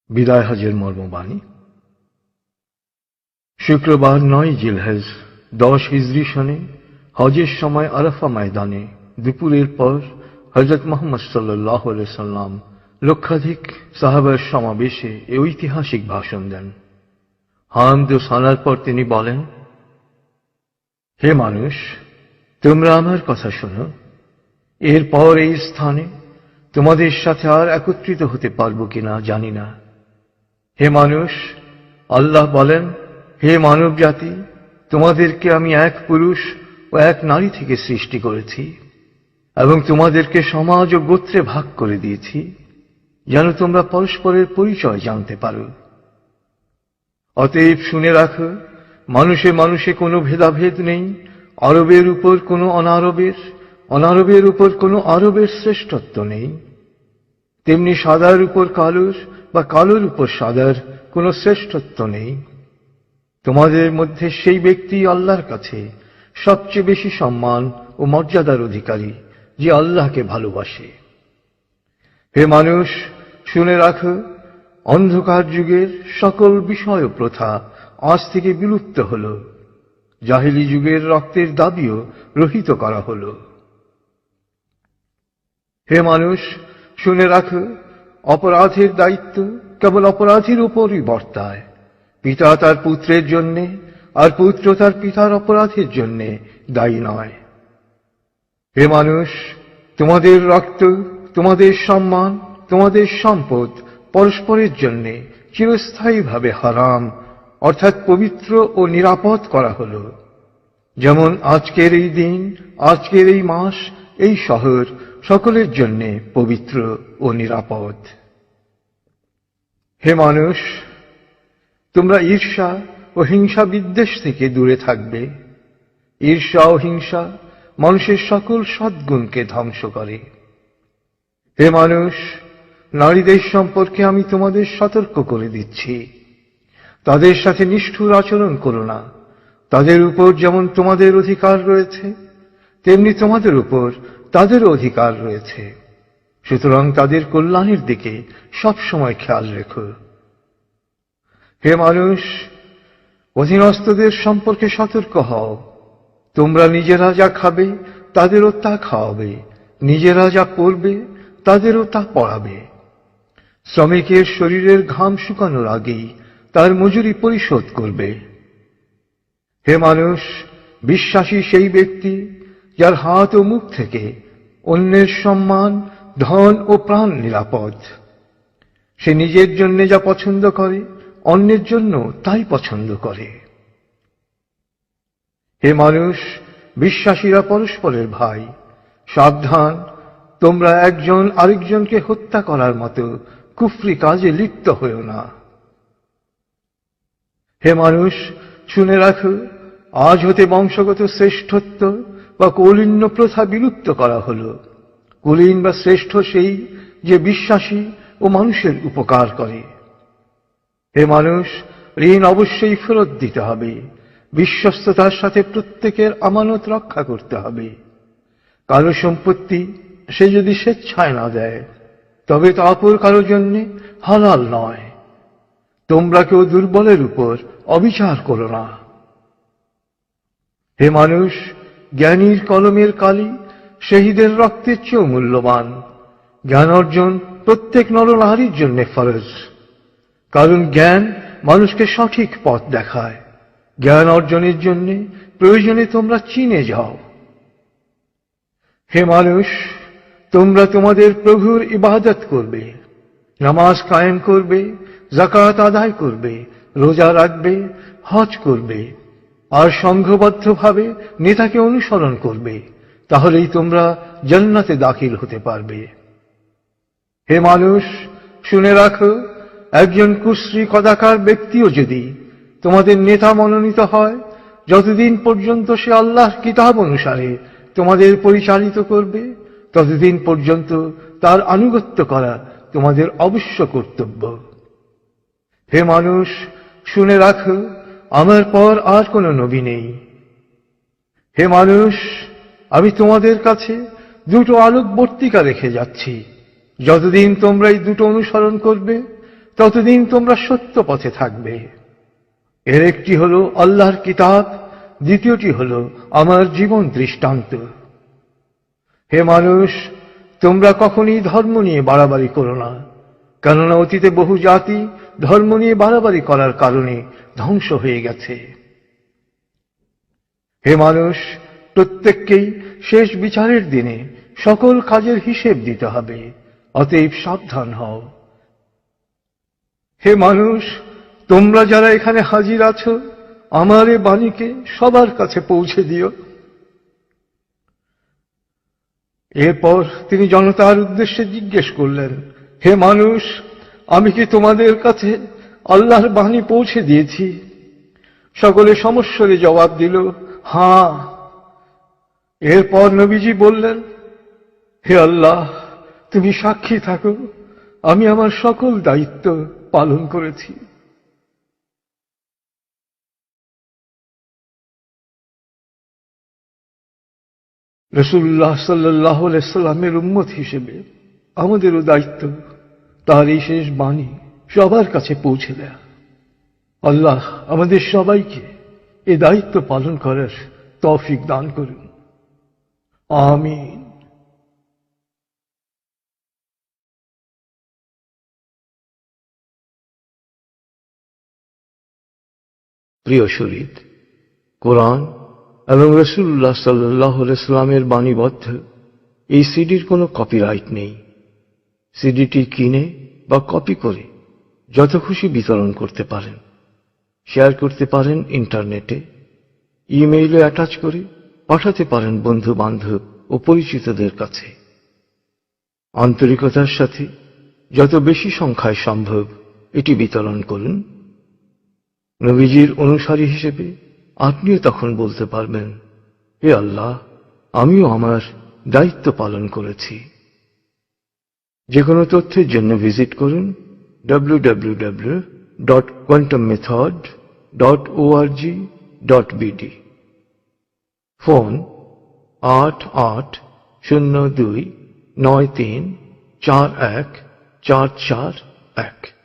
বিদায় হজের মর্মবাণী। শুক্রবার 9 জিলহজ 10 হিজরি সনে হজের সময় আরাফা ময়দানে দুপুরের পর হযরত মুহাম্মদ সাল্লাল্লাহু আলাইহি সাল্লাম লক্ষাধিক সাহাবার সমাবেশে এই ঐতিহাসিক ভাষণ দেন। হামদ ও সানার পর তিনি বলেন, হে মানুষ, তোমরা আমার কথা শোনো। এরপর এই স্থানে তোমাদের সাথে আর একত্রিত হতে পারবো কিনা জানি না। হে মানুষ, আল্লাহ বলেন, হে মানব জাতি, তোমাদেরকে আমি এক পুরুষ ও এক নারী থেকে সৃষ্টি করেছি এবং তোমাদেরকে সমাজ ও গোত্রে ভাগ করে দিয়েছি যেন তোমরা পরস্পরের পরিচয় জানতে পারো। অতএব শুনে রাখো, মানুষে মানুষে কোনো ভেদাভেদ নেই। আরবের উপর কোনো অনারবের, অনারবের উপর কোনো আরবের শ্রেষ্ঠত্ব নেই। তেমনি সাদার উপর কালোর বা কালোর উপর সাদার কোনো শ্রেষ্ঠত্ব নেই। তোমাদের মধ্যে সেই ব্যক্তি আল্লাহর কাছে সবচেয়ে বেশি সম্মান ও মর্যাদার অধিকারী যে আল্লাহকে ভালোবাসে। হে মানুষ, শুনে রাখো, অন্ধকার যুগের সকল বিষয় ও প্রথা আজ থেকে বিলুপ্ত হল। জাহেলি যুগের রক্তের দাবিও রহিত করা হল। হে মানুষ, শুনে রাখো, অপরাধের দায়িত্ব কেবল অপরাধীর উপরই বর্তায়। পিতা তার পুত্রের জন্যে আর পুত্র তার পিতার অপরাধের জন্যে দায়ী নয়। হে মানুষ, তোমাদের রক্ত, তোমাদের সম্মান, তোমাদের সম্পদ পরস্পরের জন্যে চিরস্থায়ীভাবে হারাম অর্থাৎ পবিত্র ও নিরাপদ করা হল। যেমন আজকের এই দিন, আজকের এই মাস, এই শহর সকলের জন্যে পবিত্র ও নিরাপদ। হে মানুষ, তোমরা ঈর্ষা ও হিংসা বিদ্বেষ থেকে দূরে থাকবে। ঈর্ষা ও হিংসা মানুষের সকল সদ্গুণকে ধ্বংস করে। হে মানুষ, নারীদের সম্পর্কে আমি তোমাদের সতর্ক করে দিচ্ছি। তাদের সাথে নিষ্ঠুর আচরণ করো না। তাদের উপর যেমন তোমাদের অধিকার রয়েছে, তেমনি তোমাদের উপর তাদেরও অধিকার রয়েছে। সুতরাং তাদের কল্যাণের দিকে সবসময় খেয়াল রেখো। হে মানুষ, অধীনস্থদের সম্পর্কে সতর্ক হও। তোমরা নিজেরা যা খাবে তাদেরও তা খাওয়াবে, নিজেরা যা পরবে তাদেরও তা পরাবে। শ্রমিকের শরীরের ঘাম শুকানোর আগেই তার মজুরি পরিশোধ করবে। হে মানুষ, বিশ্বাসী সেই ব্যক্তি যার হাত ও মুখ থেকে অন্যের সম্মান, ধন ও প্রাণ নিরাপদ। সে নিজের জন্য যা পছন্দ করে অন্যের জন্য তাই পছন্দ করে। হে মানুষ, বিশ্বাসীরা পরস্পরের ভাই। সাবধান, তোমরা একজন আরেকজনকে হত্যা করার মতো কুফরি কাজে লিপ্ত হও না। হে মানুষ, শুনে রাখো, আজ হতে বংশগত শ্রেষ্ঠত্ব বা কৌলীন্য প্রথা বিলুপ্ত করা হল। কুলীন বা শ্রেষ্ঠ সেই যে বিশ্বাসী ও মানুষের উপকার করে। হে মানুষ, ঋণ অবশ্যই ফেরত দিতে হবে। বিশ্বস্ততার সাথে প্রত্যেকের আমানত রক্ষা করতে হবে। কারো সম্পত্তি সে যদি স্বেচ্ছায় না দেয় তবে তা অপর কারো জন্য হালাল নয়। তোমরা কেউ দুর্বলের উপর অবিচার করো না। হে মানুষ, জ্ঞানীর কলমের কালি শহীদের রক্তের চেয়েও মূল্যবান। জ্ঞান অর্জন প্রত্যেক নরনারীর জন্য ফরজ, কারণ জ্ঞান মানুষকে সঠিক পথ দেখায়। জ্ঞান অর্জনের জন্য প্রয়োজনে তোমরা চীনে যাও। হে মানুষ, তোমরা তোমাদের প্রভুর ইবাদত করবে, নামাজ কায়েম করবে, যাকাত আদায় করবে, রোজা রাখবে, হজ করবে আর সংঘবদ্ধভাবে নেতাকে অনুসরণ করবে। তাহলেই তোমরা জান্নাতে দাখিল হতে পারবে। হে মানুষ, শুনে রাখো, একজন কুশ্রী কদাকার ব্যক্তিও যদি তোমাদের নেতা মনোনীত হয়, যতদিন পর্যন্ত সে আল্লাহর কিতাব অনুসারে তোমাদের পরিচালিত করবে, ততদিন পর্যন্ত তার আনুগত্য করা তোমাদের অবশ্য কর্তব্য। হে মানুষ, শুনে রাখো, আমার পর আর কোনো নবী নেই। হে মানুষ, আমি তোমাদের কাছে দুটো আলোকবর্তিকা রেখে যাচ্ছি। যতদিন তোমরা এই দুটো অনুসরণ করবে ততদিন তোমরা সত্য পথে থাকবে। এর একটি হল আল্লাহর কিতাব, দ্বিতীয়টি হল আমার জীবন দৃষ্টান্ত। হে মানুষ, তোমরা কখনই ধর্ম নিয়ে বাড়াবাড়ি করো না, কেননা অতীতে বহু জাতি ধর্ম নিয়ে বাড়াবাড়ি করার কারণে ধ্বংস হয়ে গেছে। হে মানুষ, প্রত্যেককেই শেষ বিচারের দিনে সকল কাজের হিসেব দিতে হবে, অতএব সাবধান হও। হে মানুষ, তোমরা যারা এখানে হাজির আছো, আমার এ বাণীকে সবার কাছে পৌঁছে দিও। এরপর তিনি জনতার উদ্দেশ্যে জিজ্ঞেস করলেন, হে মানুষ, আমি কি তোমাদের কাছে আল্লাহর বাণী পৌঁছে দিয়েছি? সকলে সমস্বরে জবাব দিল, হ্যাঁ। এরপর নবীজি বললেন, হে আল্লাহ, তুমি সাক্ষী থাকো, আমি আমার সকল দায়িত্ব পালন করেছি। রাসূলুল্লাহ সাল্লাল্লাহু আলাইহি সাল্লামের উম্মত হিসেবে আমাদেরও দায়িত্ব তার এই শেষ বাণী সবার কাছে পৌঁছে দেয়া। আল্লাহ আমাদের সবাইকে এ দায়িত্ব পালন করার তৌফিক দান করুন। আমিন। প্রিয় শহীদ, কোরআন এবং রাসূলুল্লাহ সাল্লাল্লাহু আলাইহি সাল্লামের বাণীবদ্ধ এই সিডির কোনো কপিরাইট নেই। সিডিটি কিনে বা কপি করে যত খুশি বিতরণ করতে পারেন, শেয়ার করতে পারেন ইন্টারনেটে, ইমেইলে অ্যাটাচ করে পাঠাতে পারেন বন্ধু বান্ধব ও পরিচিতদের কাছে। আন্তরিকতার সাথে যত বেশি সংখ্যায় সম্ভব এটি বিতরণ করুন। নবীজির অনুসারী হিসেবে আপনিও তখন বলতে পারবেন, হে আল্লাহ, আমিও আমার দায়িত্ব পালন করেছি। যে কোনো তথ্যের জন্য ভিজিট করুন www.quantummethod.org.bd। ফোন 880293414441।